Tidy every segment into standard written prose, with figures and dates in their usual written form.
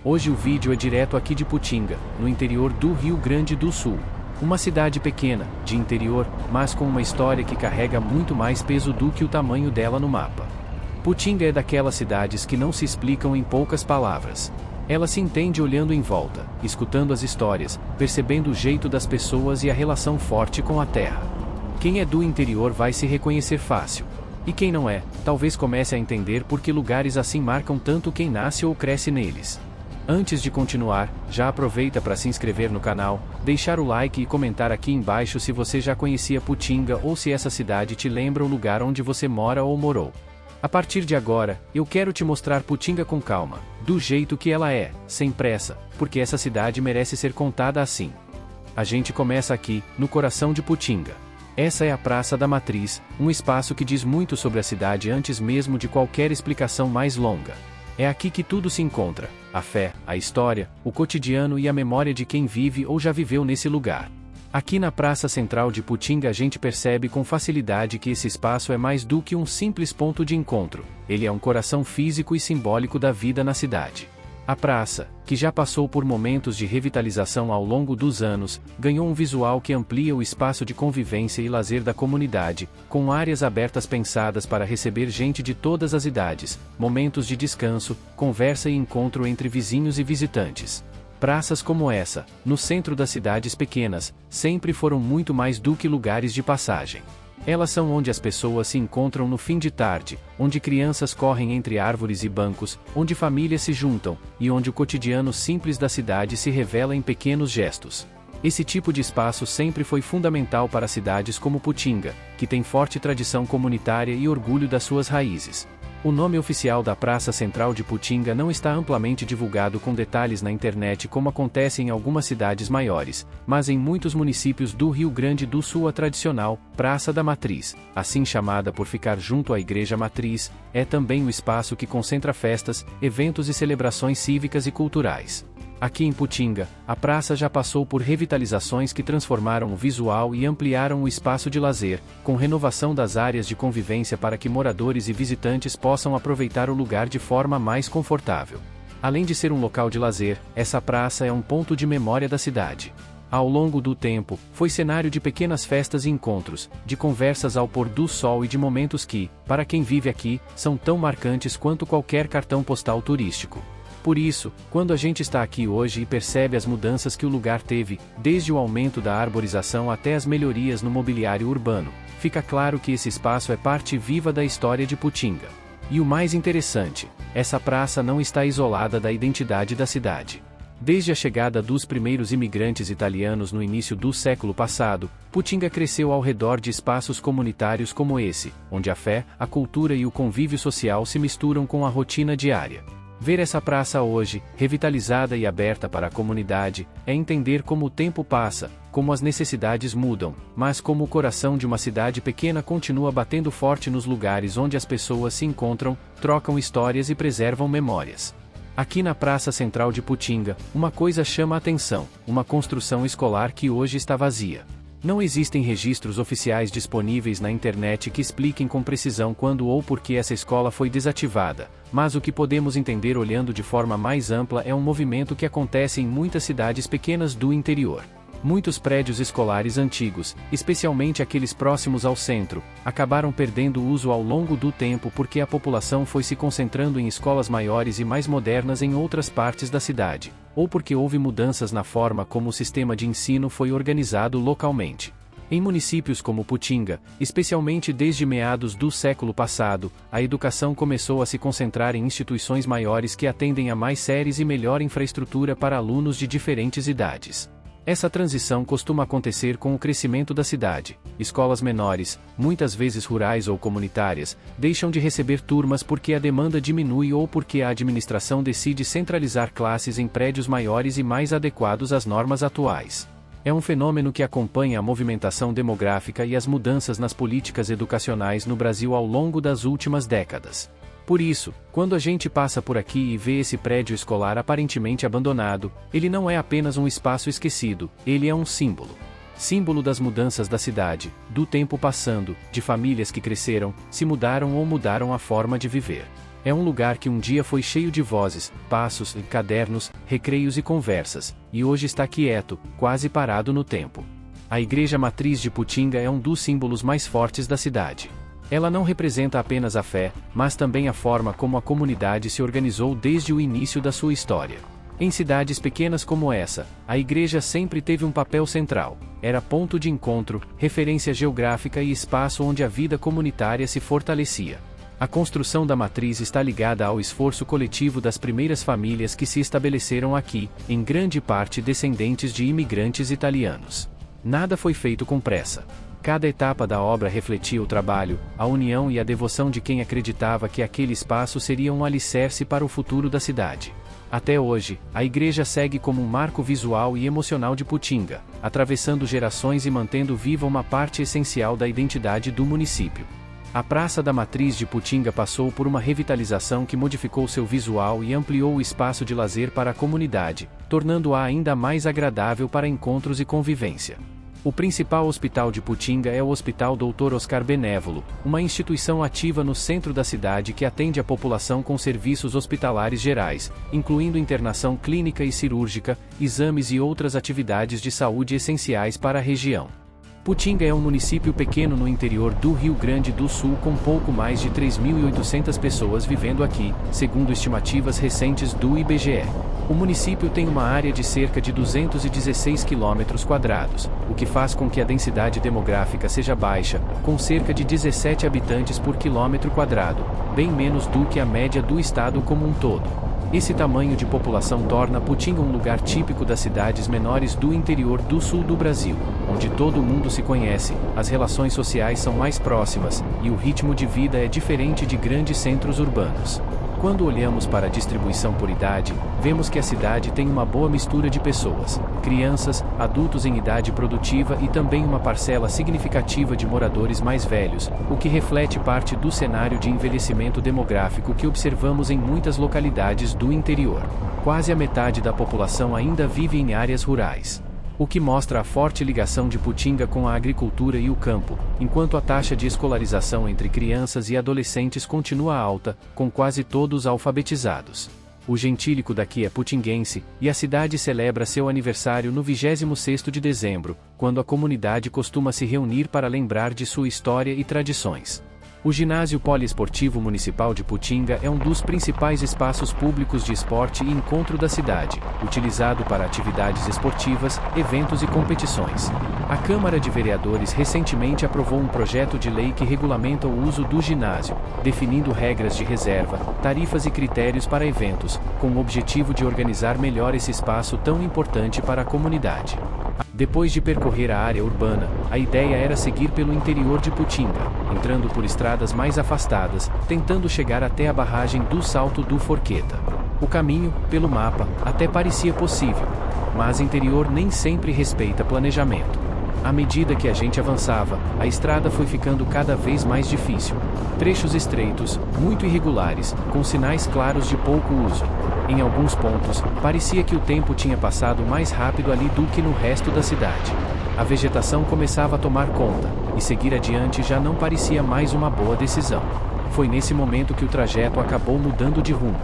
Hoje o vídeo é direto aqui de Putinga, no interior do Rio Grande do Sul. Uma cidade pequena, de interior, mas com uma história que carrega muito mais peso do que o tamanho dela no mapa. Putinga é daquelas cidades que não se explicam em poucas palavras. Ela se entende olhando em volta, escutando as histórias, percebendo o jeito das pessoas e a relação forte com a terra. Quem é do interior vai se reconhecer fácil. E quem não é, talvez comece a entender por que lugares assim marcam tanto quem nasce ou cresce neles. Antes de continuar, já aproveita para se inscrever no canal, deixar o like e comentar aqui embaixo se você já conhecia Putinga ou se essa cidade te lembra o lugar onde você mora ou morou. A partir de agora, eu quero te mostrar Putinga com calma, do jeito que ela é, sem pressa, porque essa cidade merece ser contada assim. A gente começa aqui, no coração de Putinga. Essa é a Praça da Matriz, um espaço que diz muito sobre a cidade antes mesmo de qualquer explicação mais longa. É aqui que tudo se encontra: a fé, a história, o cotidiano e a memória de quem vive ou já viveu nesse lugar. Aqui na Praça Central de Putinga a gente percebe com facilidade que esse espaço é mais do que um simples ponto de encontro, ele é um coração físico e simbólico da vida na cidade. A praça, que já passou por momentos de revitalização ao longo dos anos, ganhou um visual que amplia o espaço de convivência e lazer da comunidade, com áreas abertas pensadas para receber gente de todas as idades, momentos de descanso, conversa e encontro entre vizinhos e visitantes. Praças como essa, no centro das cidades pequenas, sempre foram muito mais do que lugares de passagem. Elas são onde as pessoas se encontram no fim de tarde, onde crianças correm entre árvores e bancos, onde famílias se juntam, e onde o cotidiano simples da cidade se revela em pequenos gestos. Esse tipo de espaço sempre foi fundamental para cidades como Putinga, que tem forte tradição comunitária e orgulho das suas raízes. O nome oficial da Praça Central de Putinga não está amplamente divulgado com detalhes na internet como acontece em algumas cidades maiores, mas em muitos municípios do Rio Grande do Sul a tradicional Praça da Matriz, assim chamada por ficar junto à Igreja Matriz, é também o espaço que concentra festas, eventos e celebrações cívicas e culturais. Aqui em Putinga, a praça já passou por revitalizações que transformaram o visual e ampliaram o espaço de lazer, com renovação das áreas de convivência para que moradores e visitantes possam aproveitar o lugar de forma mais confortável. Além de ser um local de lazer, essa praça é um ponto de memória da cidade. Ao longo do tempo, foi cenário de pequenas festas e encontros, de conversas ao pôr do sol e de momentos que, para quem vive aqui, são tão marcantes quanto qualquer cartão postal turístico. Por isso, quando a gente está aqui hoje e percebe as mudanças que o lugar teve, desde o aumento da arborização até as melhorias no mobiliário urbano, fica claro que esse espaço é parte viva da história de Putinga. E o mais interessante, essa praça não está isolada da identidade da cidade. Desde a chegada dos primeiros imigrantes italianos no início do século passado, Putinga cresceu ao redor de espaços comunitários como esse, onde a fé, a cultura e o convívio social se misturam com a rotina diária. Ver essa praça hoje, revitalizada e aberta para a comunidade, é entender como o tempo passa, como as necessidades mudam, mas como o coração de uma cidade pequena continua batendo forte nos lugares onde as pessoas se encontram, trocam histórias e preservam memórias. Aqui na Praça Central de Putinga, uma coisa chama a atenção: uma construção escolar que hoje está vazia. Não existem registros oficiais disponíveis na internet que expliquem com precisão quando ou por que essa escola foi desativada, mas o que podemos entender olhando de forma mais ampla é um movimento que acontece em muitas cidades pequenas do interior. Muitos prédios escolares antigos, especialmente aqueles próximos ao centro, acabaram perdendo o uso ao longo do tempo porque a população foi se concentrando em escolas maiores e mais modernas em outras partes da cidade, ou porque houve mudanças na forma como o sistema de ensino foi organizado localmente. Em municípios como Putinga, especialmente desde meados do século passado, a educação começou a se concentrar em instituições maiores que atendem a mais séries e melhor infraestrutura para alunos de diferentes idades. Essa transição costuma acontecer com o crescimento da cidade. Escolas menores, muitas vezes rurais ou comunitárias, deixam de receber turmas porque a demanda diminui ou porque a administração decide centralizar classes em prédios maiores e mais adequados às normas atuais. É um fenômeno que acompanha a movimentação demográfica e as mudanças nas políticas educacionais no Brasil ao longo das últimas décadas. Por isso, quando a gente passa por aqui e vê esse prédio escolar aparentemente abandonado, ele não é apenas um espaço esquecido, ele é um símbolo. Símbolo das mudanças da cidade, do tempo passando, de famílias que cresceram, se mudaram ou mudaram a forma de viver. É um lugar que um dia foi cheio de vozes, passos, cadernos, recreios e conversas, e hoje está quieto, quase parado no tempo. A igreja matriz de Putinga é um dos símbolos mais fortes da cidade. Ela não representa apenas a fé, mas também a forma como a comunidade se organizou desde o início da sua história. Em cidades pequenas como essa, a igreja sempre teve um papel central. Era ponto de encontro, referência geográfica e espaço onde a vida comunitária se fortalecia. A construção da matriz está ligada ao esforço coletivo das primeiras famílias que se estabeleceram aqui, em grande parte descendentes de imigrantes italianos. Nada foi feito com pressa. Cada etapa da obra refletia o trabalho, a união e a devoção de quem acreditava que aquele espaço seria um alicerce para o futuro da cidade. Até hoje, a igreja segue como um marco visual e emocional de Putinga, atravessando gerações e mantendo viva uma parte essencial da identidade do município. A Praça da Matriz de Putinga passou por uma revitalização que modificou seu visual e ampliou o espaço de lazer para a comunidade, tornando-a ainda mais agradável para encontros e convivência. O principal hospital de Putinga é o Hospital Dr. Oscar Benévolo, uma instituição ativa no centro da cidade que atende a população com serviços hospitalares gerais, incluindo internação clínica e cirúrgica, exames e outras atividades de saúde essenciais para a região. Putinga é um município pequeno no interior do Rio Grande do Sul com pouco mais de 3.800 pessoas vivendo aqui, segundo estimativas recentes do IBGE. O município tem uma área de cerca de 216 km², o que faz com que a densidade demográfica seja baixa, com cerca de 17 habitantes por quilômetro quadrado, bem menos do que a média do estado como um todo. Esse tamanho de população torna Putinga um lugar típico das cidades menores do interior do sul do Brasil, onde todo mundo se conhece, as relações sociais são mais próximas, e o ritmo de vida é diferente de grandes centros urbanos. Quando olhamos para a distribuição por idade, vemos que a cidade tem uma boa mistura de pessoas, crianças, adultos em idade produtiva e também uma parcela significativa de moradores mais velhos, o que reflete parte do cenário de envelhecimento demográfico que observamos em muitas localidades do interior. Quase a metade da população ainda vive em áreas rurais, o que mostra a forte ligação de Putinga com a agricultura e o campo, enquanto a taxa de escolarização entre crianças e adolescentes continua alta, com quase todos alfabetizados. O gentílico daqui é putinguense, e a cidade celebra seu aniversário no 26º de dezembro, quando a comunidade costuma se reunir para lembrar de sua história e tradições. O Ginásio Poliesportivo Municipal de Putinga é um dos principais espaços públicos de esporte e encontro da cidade, utilizado para atividades esportivas, eventos e competições. A Câmara de Vereadores recentemente aprovou um projeto de lei que regulamenta o uso do ginásio, definindo regras de reserva, tarifas e critérios para eventos, com o objetivo de organizar melhor esse espaço tão importante para a comunidade. Depois de percorrer a área urbana, a ideia era seguir pelo interior de Putinga, entrando por estradas mais afastadas, tentando chegar até a barragem do Salto do Forqueta. O caminho, pelo mapa, até parecia possível, mas o interior nem sempre respeita planejamento. À medida que a gente avançava, a estrada foi ficando cada vez mais difícil. Trechos estreitos, muito irregulares, com sinais claros de pouco uso. Em alguns pontos, parecia que o tempo tinha passado mais rápido ali do que no resto da cidade. A vegetação começava a tomar conta, e seguir adiante já não parecia mais uma boa decisão. Foi nesse momento que o trajeto acabou mudando de rumo.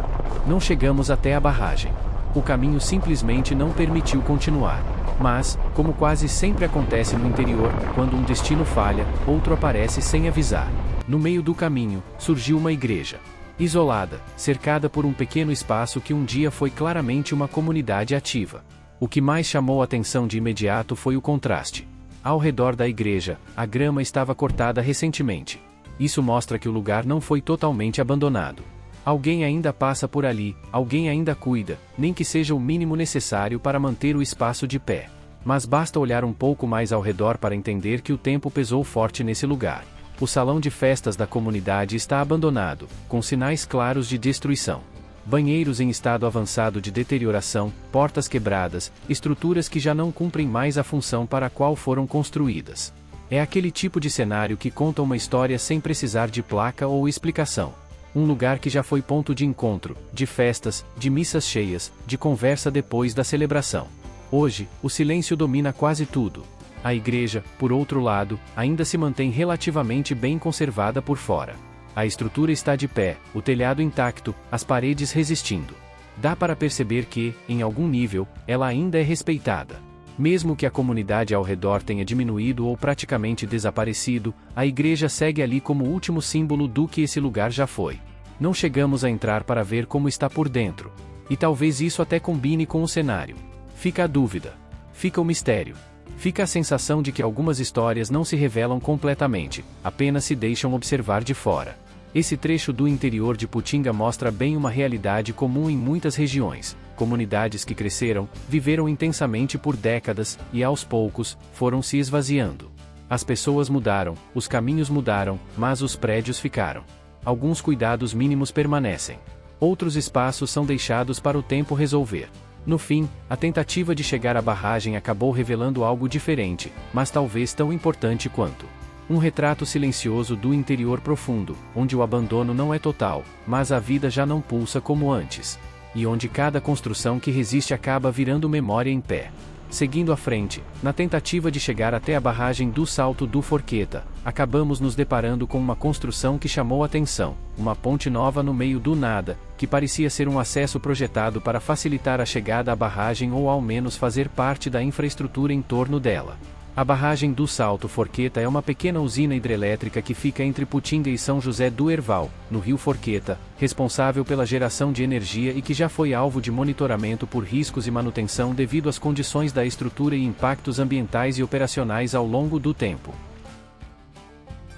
Não chegamos até a barragem. O caminho simplesmente não permitiu continuar. Mas, como quase sempre acontece no interior, quando um destino falha, outro aparece sem avisar. No meio do caminho, surgiu uma igreja. Isolada, cercada por um pequeno espaço que um dia foi claramente uma comunidade ativa. O que mais chamou a atenção de imediato foi o contraste. Ao redor da igreja, a grama estava cortada recentemente. Isso mostra que o lugar não foi totalmente abandonado. Alguém ainda passa por ali, alguém ainda cuida, nem que seja o mínimo necessário para manter o espaço de pé. Mas basta olhar um pouco mais ao redor para entender que o tempo pesou forte nesse lugar. O salão de festas da comunidade está abandonado, com sinais claros de destruição. Banheiros em estado avançado de deterioração, portas quebradas, estruturas que já não cumprem mais a função para a qual foram construídas. É aquele tipo de cenário que conta uma história sem precisar de placa ou explicação. Um lugar que já foi ponto de encontro, de festas, de missas cheias, de conversa depois da celebração. Hoje, o silêncio domina quase tudo. A igreja, por outro lado, ainda se mantém relativamente bem conservada por fora. A estrutura está de pé, o telhado intacto, as paredes resistindo. Dá para perceber que, em algum nível, ela ainda é respeitada. Mesmo que a comunidade ao redor tenha diminuído ou praticamente desaparecido, a igreja segue ali como último símbolo do que esse lugar já foi. Não chegamos a entrar para ver como está por dentro. E talvez isso até combine com o cenário. Fica a dúvida. Fica o mistério. Fica a sensação de que algumas histórias não se revelam completamente, apenas se deixam observar de fora. Esse trecho do interior de Putinga mostra bem uma realidade comum em muitas regiões. Comunidades que cresceram, viveram intensamente por décadas, e aos poucos, foram se esvaziando. As pessoas mudaram, os caminhos mudaram, mas os prédios ficaram. Alguns cuidados mínimos permanecem. Outros espaços são deixados para o tempo resolver. No fim, a tentativa de chegar à barragem acabou revelando algo diferente, mas talvez tão importante quanto. Um retrato silencioso do interior profundo, onde o abandono não é total, mas a vida já não pulsa como antes. E onde cada construção que resiste acaba virando memória em pé. Seguindo à frente, na tentativa de chegar até a barragem do Salto do Forqueta, acabamos nos deparando com uma construção que chamou atenção, uma ponte nova no meio do nada, que parecia ser um acesso projetado para facilitar a chegada à barragem ou ao menos fazer parte da infraestrutura em torno dela. A barragem do Salto Forqueta é uma pequena usina hidrelétrica que fica entre Putinga e São José do Herval, no rio Forqueta, responsável pela geração de energia e que já foi alvo de monitoramento por riscos e manutenção devido às condições da estrutura e impactos ambientais e operacionais ao longo do tempo.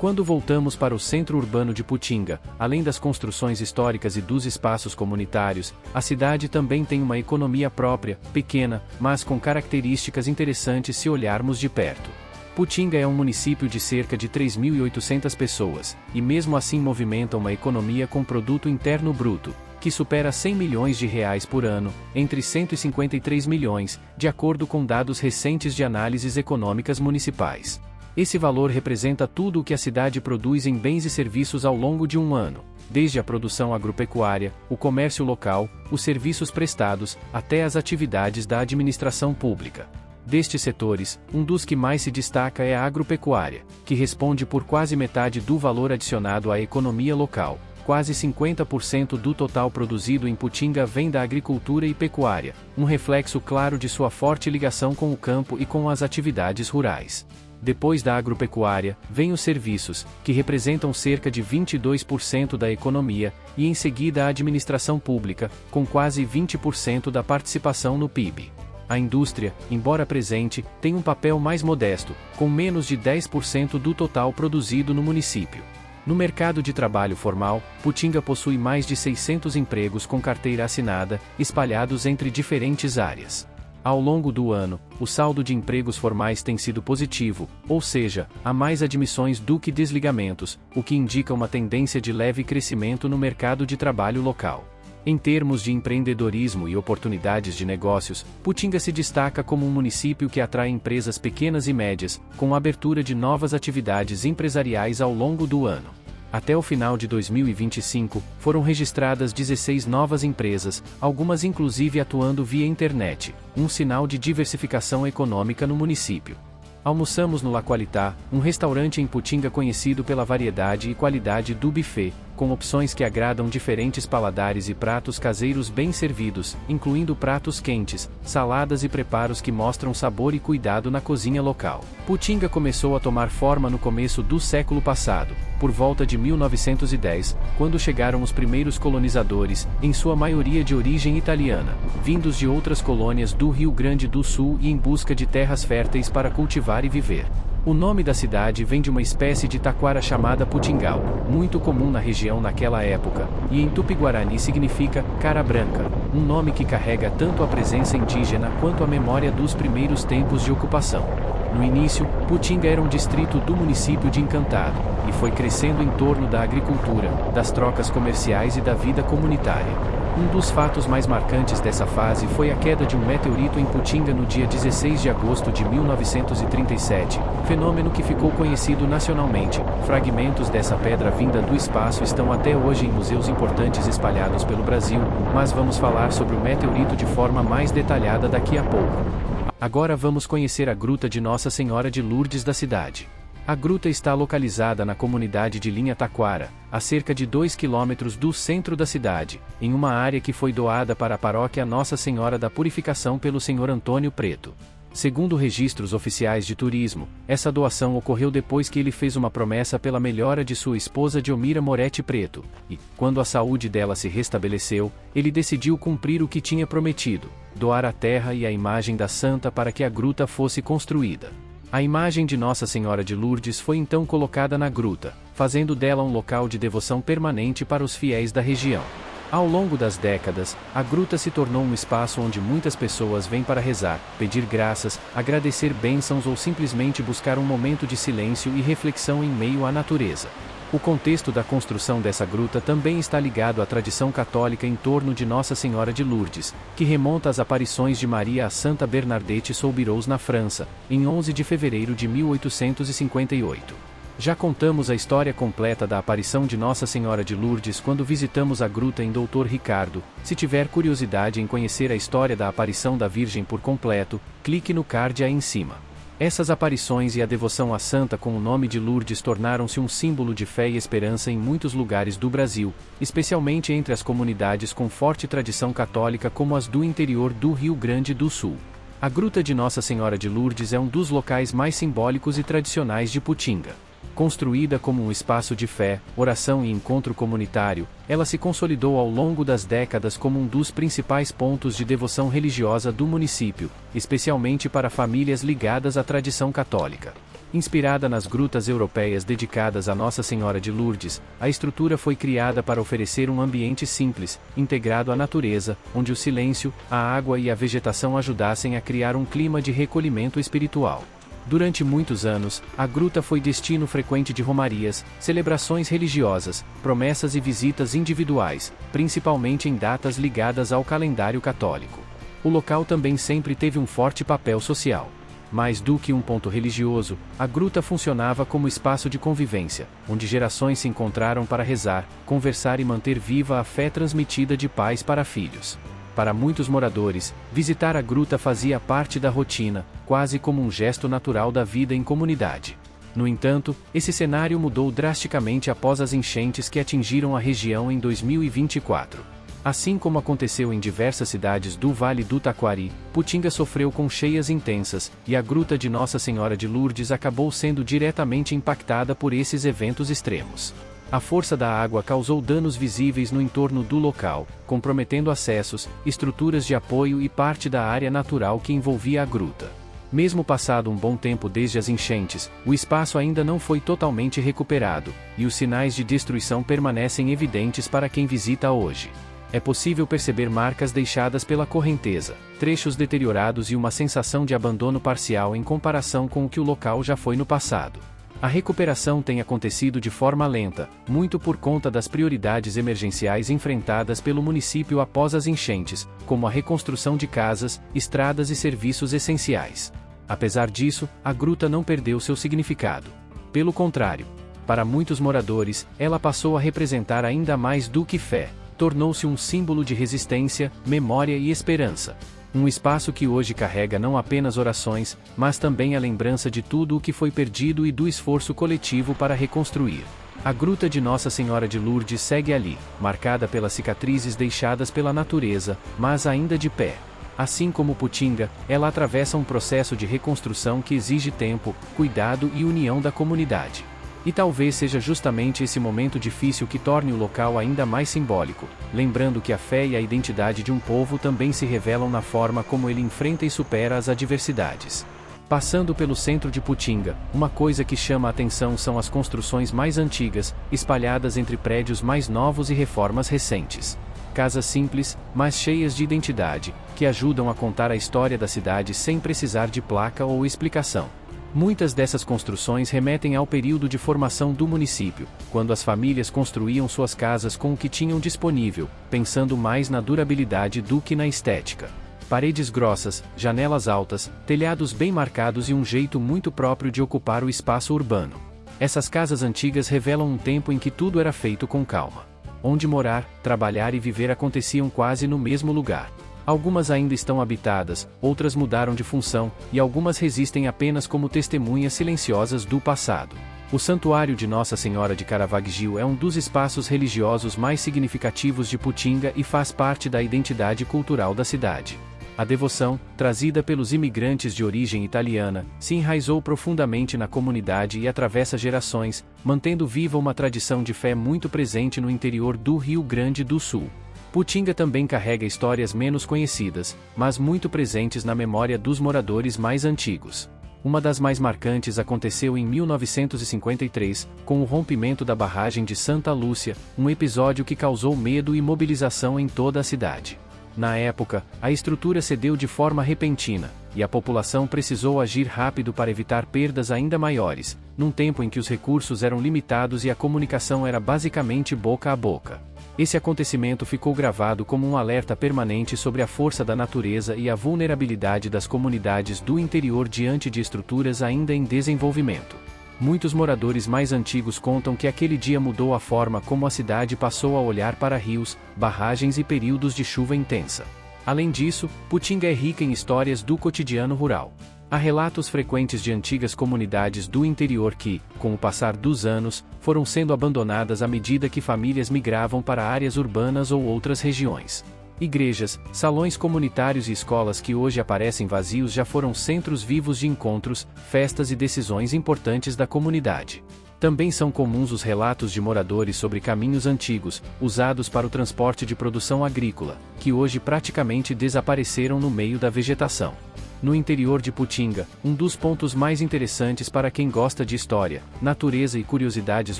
Quando voltamos para o centro urbano de Putinga, além das construções históricas e dos espaços comunitários, a cidade também tem uma economia própria, pequena, mas com características interessantes se olharmos de perto. Putinga é um município de cerca de 3.800 pessoas, e mesmo assim movimenta uma economia com produto interno bruto, que supera 100 milhões de reais por ano, entre 153 milhões, de acordo com dados recentes de análises econômicas municipais. Esse valor representa tudo o que a cidade produz em bens e serviços ao longo de um ano, desde a produção agropecuária, o comércio local, os serviços prestados, até as atividades da administração pública. Destes setores, um dos que mais se destaca é a agropecuária, que responde por quase metade do valor adicionado à economia local. Quase 50% do total produzido em Putinga vem da agricultura e pecuária, um reflexo claro de sua forte ligação com o campo e com as atividades rurais. Depois da agropecuária, vêm os serviços, que representam cerca de 22% da economia, e em seguida a administração pública, com quase 20% da participação no PIB. A indústria, embora presente, tem um papel mais modesto, com menos de 10% do total produzido no município. No mercado de trabalho formal, Putinga possui mais de 600 empregos com carteira assinada, espalhados entre diferentes áreas. Ao longo do ano, o saldo de empregos formais tem sido positivo, ou seja, há mais admissões do que desligamentos, o que indica uma tendência de leve crescimento no mercado de trabalho local. Em termos de empreendedorismo e oportunidades de negócios, Putinga se destaca como um município que atrai empresas pequenas e médias, com a abertura de novas atividades empresariais ao longo do ano. Até o final de 2025, foram registradas 16 novas empresas, algumas inclusive atuando via internet, um sinal de diversificação econômica no município. Almoçamos no La Qualità, um restaurante em Putinga conhecido pela variedade e qualidade do buffet, com opções que agradam diferentes paladares e pratos caseiros bem servidos, incluindo pratos quentes, saladas e preparos que mostram sabor e cuidado na cozinha local. Putinga começou a tomar forma no começo do século passado, por volta de 1910, quando chegaram os primeiros colonizadores, em sua maioria de origem italiana, vindos de outras colônias do Rio Grande do Sul e em busca de terras férteis para cultivar e viver. O nome da cidade vem de uma espécie de taquara chamada putingal, muito comum na região naquela época, e em tupi-guarani significa cara branca, um nome que carrega tanto a presença indígena quanto a memória dos primeiros tempos de ocupação. No início, Putinga era um distrito do município de Encantado, e foi crescendo em torno da agricultura, das trocas comerciais e da vida comunitária. Um dos fatos mais marcantes dessa fase foi a queda de um meteorito em Putinga no dia 16 de agosto de 1937, fenômeno que ficou conhecido nacionalmente. Fragmentos dessa pedra vinda do espaço estão até hoje em museus importantes espalhados pelo Brasil, mas vamos falar sobre o meteorito de forma mais detalhada daqui a pouco. Agora vamos conhecer a Gruta de Nossa Senhora de Lourdes da cidade. A gruta está localizada na comunidade de Linha Taquara, a cerca de 2 quilômetros do centro da cidade, em uma área que foi doada para a paróquia Nossa Senhora da Purificação pelo Sr. Antônio Preto. Segundo registros oficiais de turismo, essa doação ocorreu depois que ele fez uma promessa pela melhora de sua esposa Diomira Moretti Preto, e, quando a saúde dela se restabeleceu, ele decidiu cumprir o que tinha prometido, doar a terra e a imagem da santa para que a gruta fosse construída. A imagem de Nossa Senhora de Lourdes foi então colocada na gruta, fazendo dela um local de devoção permanente para os fiéis da região. Ao longo das décadas, a gruta se tornou um espaço onde muitas pessoas vêm para rezar, pedir graças, agradecer bênçãos ou simplesmente buscar um momento de silêncio e reflexão em meio à natureza. O contexto da construção dessa gruta também está ligado à tradição católica em torno de Nossa Senhora de Lourdes, que remonta às aparições de Maria a Santa Bernadette Soubirous na França, em 11 de fevereiro de 1858. Já contamos a história completa da aparição de Nossa Senhora de Lourdes quando visitamos a gruta em Doutor Ricardo. Se tiver curiosidade em conhecer a história da aparição da Virgem por completo, clique no card aí em cima. Essas aparições e a devoção à santa com o nome de Lourdes tornaram-se um símbolo de fé e esperança em muitos lugares do Brasil, especialmente entre as comunidades com forte tradição católica como as do interior do Rio Grande do Sul. A Gruta de Nossa Senhora de Lourdes é um dos locais mais simbólicos e tradicionais de Putinga. Construída como um espaço de fé, oração e encontro comunitário, ela se consolidou ao longo das décadas como um dos principais pontos de devoção religiosa do município, especialmente para famílias ligadas à tradição católica. Inspirada nas grutas europeias dedicadas a Nossa Senhora de Lourdes, a estrutura foi criada para oferecer um ambiente simples, integrado à natureza, onde o silêncio, a água e a vegetação ajudassem a criar um clima de recolhimento espiritual. Durante muitos anos, a gruta foi destino frequente de romarias, celebrações religiosas, promessas e visitas individuais, principalmente em datas ligadas ao calendário católico. O local também sempre teve um forte papel social. Mais do que um ponto religioso, a gruta funcionava como espaço de convivência, onde gerações se encontraram para rezar, conversar e manter viva a fé transmitida de pais para filhos. Para muitos moradores, visitar a gruta fazia parte da rotina, quase como um gesto natural da vida em comunidade. No entanto, esse cenário mudou drasticamente após as enchentes que atingiram a região em 2024. Assim como aconteceu em diversas cidades do Vale do Taquari, Putinga sofreu com cheias intensas, e a Gruta de Nossa Senhora de Lourdes acabou sendo diretamente impactada por esses eventos extremos. A força da água causou danos visíveis no entorno do local, comprometendo acessos, estruturas de apoio e parte da área natural que envolvia a gruta. Mesmo passado um bom tempo desde as enchentes, o espaço ainda não foi totalmente recuperado, e os sinais de destruição permanecem evidentes para quem visita hoje. É possível perceber marcas deixadas pela correnteza, trechos deteriorados e uma sensação de abandono parcial em comparação com o que o local já foi no passado. A recuperação tem acontecido de forma lenta, muito por conta das prioridades emergenciais enfrentadas pelo município após as enchentes, como a reconstrução de casas, estradas e serviços essenciais. Apesar disso, a gruta não perdeu seu significado. Pelo contrário, para muitos moradores, ela passou a representar ainda mais do que fé. Tornou-se um símbolo de resistência, memória e esperança. Um espaço que hoje carrega não apenas orações, mas também a lembrança de tudo o que foi perdido e do esforço coletivo para reconstruir. A Gruta de Nossa Senhora de Lourdes segue ali, marcada pelas cicatrizes deixadas pela natureza, mas ainda de pé. Assim como Putinga, ela atravessa um processo de reconstrução que exige tempo, cuidado e união da comunidade. E talvez seja justamente esse momento difícil que torne o local ainda mais simbólico, lembrando que a fé e a identidade de um povo também se revelam na forma como ele enfrenta e supera as adversidades. Passando pelo centro de Putinga, uma coisa que chama a atenção são as construções mais antigas, espalhadas entre prédios mais novos e reformas recentes. Casas simples, mas cheias de identidade, que ajudam a contar a história da cidade sem precisar de placa ou explicação. Muitas dessas construções remetem ao período de formação do município, quando as famílias construíam suas casas com o que tinham disponível, pensando mais na durabilidade do que na estética. Paredes grossas, janelas altas, telhados bem marcados e um jeito muito próprio de ocupar o espaço urbano. Essas casas antigas revelam um tempo em que tudo era feito com calma. Onde morar, trabalhar e viver aconteciam quase no mesmo lugar. Algumas ainda estão habitadas, outras mudaram de função, e algumas resistem apenas como testemunhas silenciosas do passado. O Santuário de Nossa Senhora de Caravaggio é um dos espaços religiosos mais significativos de Putinga e faz parte da identidade cultural da cidade. A devoção, trazida pelos imigrantes de origem italiana, se enraizou profundamente na comunidade e atravessa gerações, mantendo viva uma tradição de fé muito presente no interior do Rio Grande do Sul. Putinga também carrega histórias menos conhecidas, mas muito presentes na memória dos moradores mais antigos. Uma das mais marcantes aconteceu em 1953, com o rompimento da barragem de Santa Lúcia, um episódio que causou medo e mobilização em toda a cidade. Na época, a estrutura cedeu de forma repentina, e a população precisou agir rápido para evitar perdas ainda maiores, num tempo em que os recursos eram limitados e a comunicação era basicamente boca a boca. Esse acontecimento ficou gravado como um alerta permanente sobre a força da natureza e a vulnerabilidade das comunidades do interior diante de estruturas ainda em desenvolvimento. Muitos moradores mais antigos contam que aquele dia mudou a forma como a cidade passou a olhar para rios, barragens e períodos de chuva intensa. Além disso, Putinga é rica em histórias do cotidiano rural. Há relatos frequentes de antigas comunidades do interior que, com o passar dos anos, foram sendo abandonadas à medida que famílias migravam para áreas urbanas ou outras regiões. Igrejas, salões comunitários e escolas que hoje aparecem vazios já foram centros vivos de encontros, festas e decisões importantes da comunidade. Também são comuns os relatos de moradores sobre caminhos antigos, usados para o transporte de produção agrícola, que hoje praticamente desapareceram no meio da vegetação. No interior de Putinga, um dos pontos mais interessantes para quem gosta de história, natureza e curiosidades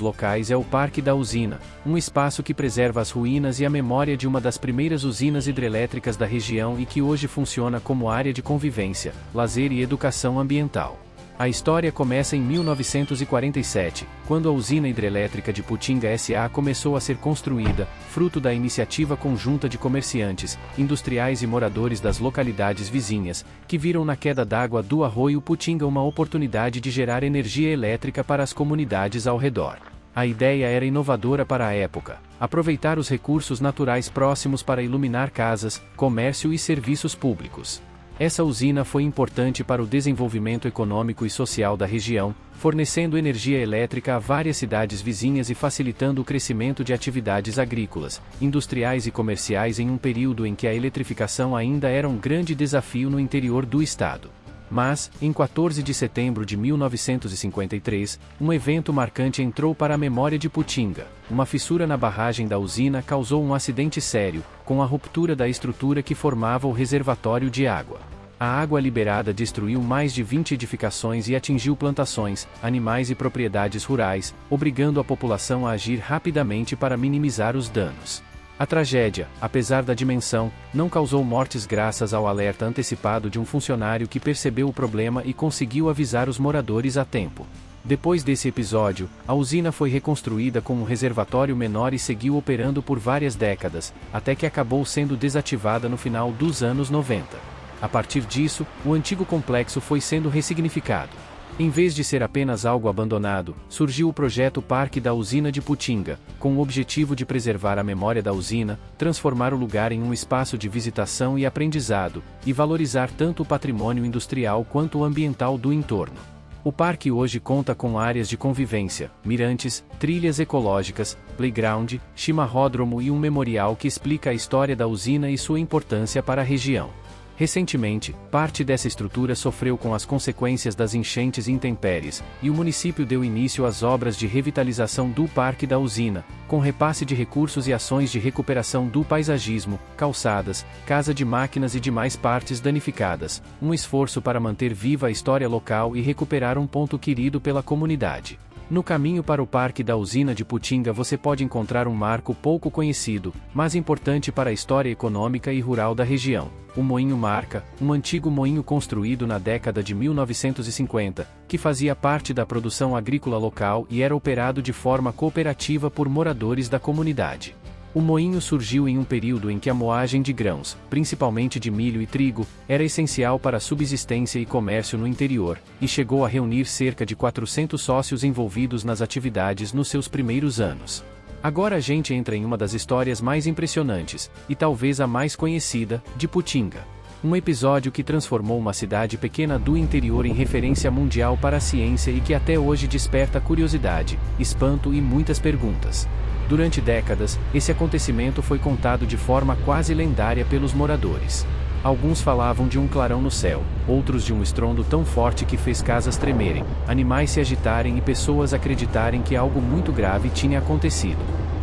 locais é o Parque da Usina, um espaço que preserva as ruínas e a memória de uma das primeiras usinas hidrelétricas da região e que hoje funciona como área de convivência, lazer e educação ambiental. A história começa em 1947, quando a usina hidrelétrica de Putinga S.A. começou a ser construída, fruto da iniciativa conjunta de comerciantes, industriais e moradores das localidades vizinhas, que viram na queda d'água do arroio Putinga uma oportunidade de gerar energia elétrica para as comunidades ao redor. A ideia era inovadora para a época: aproveitar os recursos naturais próximos para iluminar casas, comércio e serviços públicos. Essa usina foi importante para o desenvolvimento econômico e social da região, fornecendo energia elétrica a várias cidades vizinhas e facilitando o crescimento de atividades agrícolas, industriais e comerciais em um período em que a eletrificação ainda era um grande desafio no interior do estado. Mas, em 14 de setembro de 1953, um evento marcante entrou para a memória de Putinga. Uma fissura na barragem da usina causou um acidente sério, com a ruptura da estrutura que formava o reservatório de água. A água liberada destruiu mais de 20 edificações e atingiu plantações, animais e propriedades rurais, obrigando a população a agir rapidamente para minimizar os danos. A tragédia, apesar da dimensão, não causou mortes graças ao alerta antecipado de um funcionário que percebeu o problema e conseguiu avisar os moradores a tempo. Depois desse episódio, a usina foi reconstruída com um reservatório menor e seguiu operando por várias décadas, até que acabou sendo desativada no final dos anos 90. A partir disso, o antigo complexo foi sendo ressignificado. Em vez de ser apenas algo abandonado, surgiu o projeto Parque da Usina de Putinga, com o objetivo de preservar a memória da usina, transformar o lugar em um espaço de visitação e aprendizado, e valorizar tanto o patrimônio industrial quanto o ambiental do entorno. O parque hoje conta com áreas de convivência, mirantes, trilhas ecológicas, playground, chimarródromo e um memorial que explica a história da usina e sua importância para a região. Recentemente, parte dessa estrutura sofreu com as consequências das enchentes e intempéries, e o município deu início às obras de revitalização do Parque da Usina, com repasse de recursos e ações de recuperação do paisagismo, calçadas, casa de máquinas e demais partes danificadas, um esforço para manter viva a história local e recuperar um ponto querido pela comunidade. No caminho para o Parque da Usina de Putinga você pode encontrar um marco pouco conhecido, mas importante para a história econômica e rural da região: o Moinho Marca, um antigo moinho construído na década de 1950, que fazia parte da produção agrícola local e era operado de forma cooperativa por moradores da comunidade. O moinho surgiu em um período em que a moagem de grãos, principalmente de milho e trigo, era essencial para a subsistência e comércio no interior, e chegou a reunir cerca de 400 sócios envolvidos nas atividades nos seus primeiros anos. Agora a gente entra em uma das histórias mais impressionantes, e talvez a mais conhecida, de Putinga. Um episódio que transformou uma cidade pequena do interior em referência mundial para a ciência e que até hoje desperta curiosidade, espanto e muitas perguntas. Durante décadas, esse acontecimento foi contado de forma quase lendária pelos moradores. Alguns falavam de um clarão no céu, outros de um estrondo tão forte que fez casas tremerem, animais se agitarem e pessoas acreditarem que algo muito grave tinha acontecido.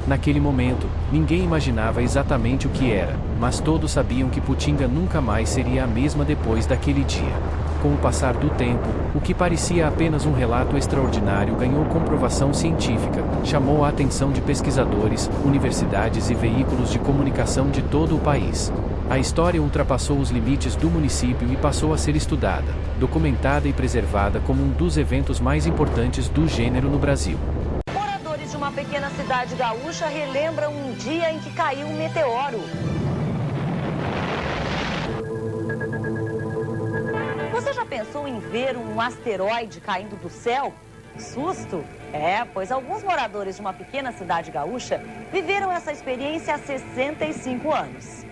Naquele momento, ninguém imaginava exatamente o que era, mas todos sabiam que Putinga nunca mais seria a mesma depois daquele dia. Com o passar do tempo, o que parecia apenas um relato extraordinário ganhou comprovação científica, chamou a atenção de pesquisadores, universidades e veículos de comunicação de todo o país. A história ultrapassou os limites do município e passou a ser estudada, documentada e preservada como um dos eventos mais importantes do gênero no Brasil. Moradores de uma pequena cidade gaúcha relembram um dia em que caiu um meteoro. Você já pensou em ver um asteroide caindo do céu? Susto? Pois alguns moradores de uma pequena cidade gaúcha viveram essa experiência há 65 anos.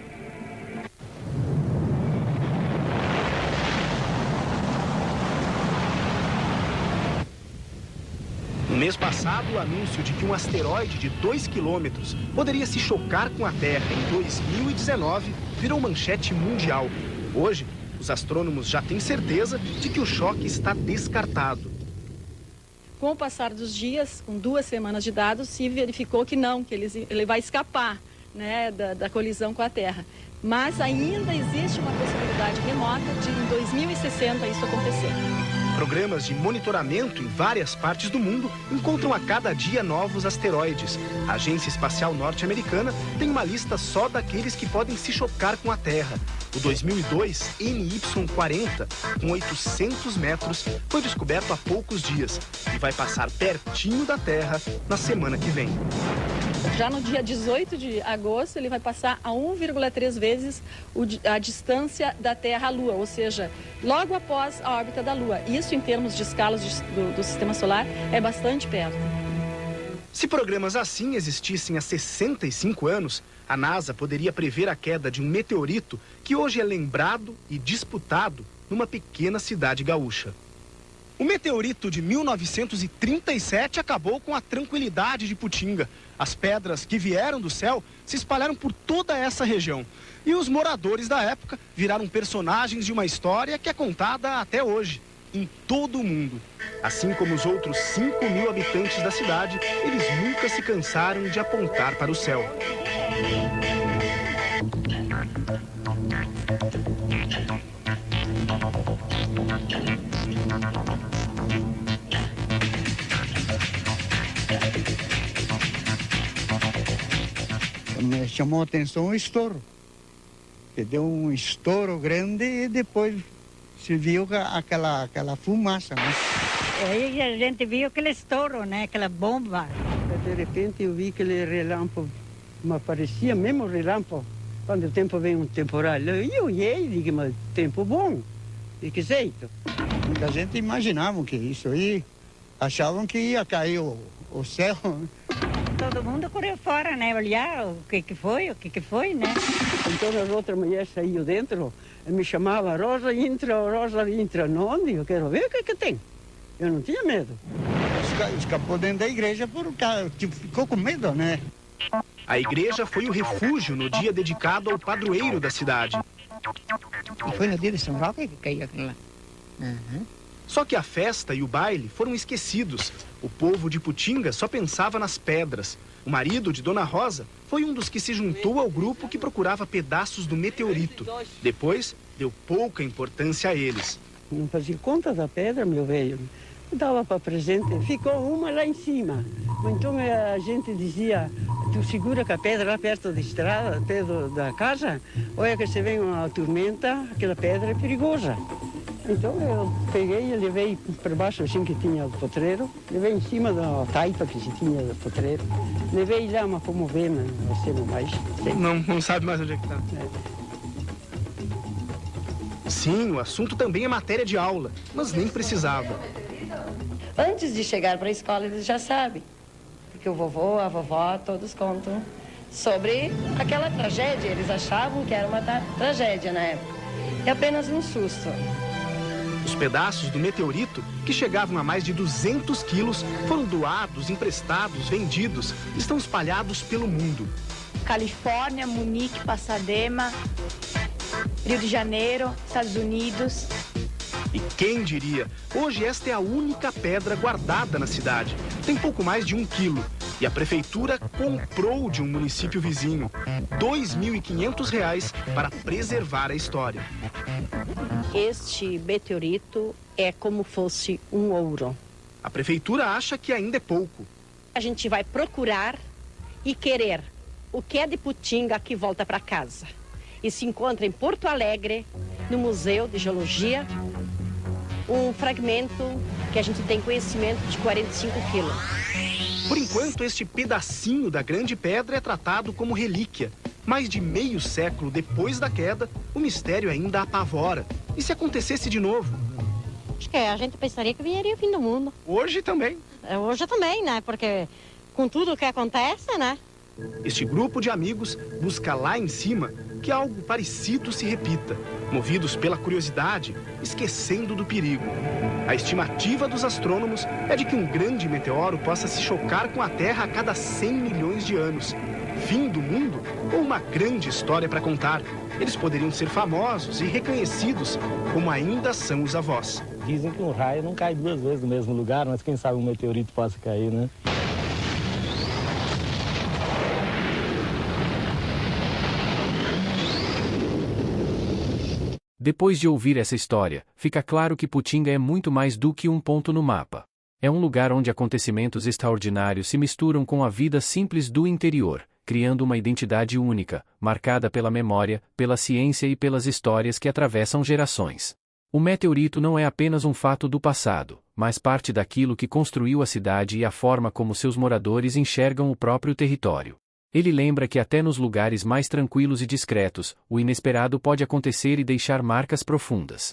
No mês passado, o anúncio de que um asteroide de 2 quilômetros poderia se chocar com a Terra em 2019 virou manchete mundial. Hoje, os astrônomos já têm certeza de que o choque está descartado. Com o passar dos dias, com 2 semanas de dados, se verificou que não, que ele vai escapar, né, da colisão com a Terra. Mas ainda existe uma possibilidade remota de em 2060 isso acontecer. Programas de monitoramento em várias partes do mundo encontram a cada dia novos asteroides. A Agência Espacial Norte-Americana tem uma lista só daqueles que podem se chocar com a Terra. O 2002 NY40, com 800 metros, foi descoberto há poucos dias e vai passar pertinho da Terra na semana que vem. Já no dia 18 de agosto, ele vai passar a 1,3 vezes a distância da Terra à Lua, ou seja, logo após a órbita da Lua. Isso, em termos de escalas do Sistema Solar, é bastante perto. Se programas assim existissem há 65 anos, a NASA poderia prever a queda de um meteorito que hoje é lembrado e disputado numa pequena cidade gaúcha. O meteorito de 1937 acabou com a tranquilidade de Putinga. As pedras que vieram do céu se espalharam por toda essa região. E os moradores da época viraram personagens de uma história que é contada até hoje, em todo o mundo. Assim como os outros 5.000 habitantes da cidade, eles nunca se cansaram de apontar para o céu. Me chamou a atenção o estouro. Que deu um estouro grande e depois se viu aquela fumaça, né? Aí a gente viu aquele estouro, né? Aquela bomba. De repente eu vi aquele relâmpago, mas parecia mesmo relâmpago. Quando o tempo vem um temporal, eu olhei e digo, mas tempo bom, de que jeito? Muita gente imaginava que isso aí, achavam que ia cair o céu. Todo mundo correu fora, né? Olhar o que foi, né? Então as outras mulheres saíam dentro e me chamavam, Rosa entra. Onde? Eu quero ver o que tem. Eu não tinha medo. Escapou dentro da igreja porque ficou com medo, né? A igreja foi o refúgio no dia dedicado ao padroeiro da cidade. E foi no dia de São Roque que caiu aquilo lá. Uhum. Só que a festa e o baile foram esquecidos. O povo de Putinga só pensava nas pedras. O marido de Dona Rosa foi um dos que se juntou ao grupo que procurava pedaços do meteorito. Depois, deu pouca importância a eles. Não fazia conta da pedra, meu velho. Dava para presente, ficou uma lá em cima. Então a gente dizia, tu segura com a pedra lá perto da estrada, perto da casa, olha que se vem uma tormenta, aquela pedra é perigosa. Então eu peguei e levei para baixo assim que tinha o potreiro, levei em cima da taipa que se tinha do potreiro, levei lá, mas como vê, não sei mais. Não sabe mais onde é que está. Sim, o assunto também é matéria de aula, mas nem precisava. Antes de chegar para a escola, eles já sabem. Porque que o vovô, a vovó, todos contam sobre aquela tragédia. Eles achavam que era uma tragédia na época. É apenas um susto. Os pedaços do meteorito, que chegavam a mais de 200 quilos, foram doados, emprestados, vendidos, estão espalhados pelo mundo. Califórnia, Munique, Pasadena, Rio de Janeiro, Estados Unidos. E quem diria, hoje esta é a única pedra guardada na cidade. Tem pouco mais de 1 quilo. E a prefeitura comprou de um município vizinho R$ 2.500 para preservar a história. Este meteorito é como fosse um ouro. A prefeitura acha que ainda é pouco. A gente vai procurar e querer o que é de Putinga que volta para casa. E se encontra em Porto Alegre, no Museu de Geologia, um fragmento que a gente tem conhecimento de 45 quilos. Por enquanto, este pedacinho da grande pedra é tratado como relíquia. Mais de meio século depois da queda, o mistério ainda apavora. E se acontecesse de novo? Acho que a gente pensaria que viria o fim do mundo. Hoje também. Hoje também, né? Porque com tudo o que acontece, né? Este grupo de amigos busca lá em cima que algo parecido se repita, movidos pela curiosidade, esquecendo do perigo. A estimativa dos astrônomos é de que um grande meteoro possa se chocar com a Terra a cada 100 milhões de anos. Fim do mundo ou uma grande história para contar? Eles poderiam ser famosos e reconhecidos como ainda são os avós. Dizem que um raio não cai 2 vezes no mesmo lugar, mas quem sabe um meteorito possa cair, né? Depois de ouvir essa história, fica claro que Putinga é muito mais do que um ponto no mapa. É um lugar onde acontecimentos extraordinários se misturam com a vida simples do interior, criando uma identidade única, marcada pela memória, pela ciência e pelas histórias que atravessam gerações. O meteorito não é apenas um fato do passado, mas parte daquilo que construiu a cidade e a forma como seus moradores enxergam o próprio território. Ele lembra que até nos lugares mais tranquilos e discretos, o inesperado pode acontecer e deixar marcas profundas.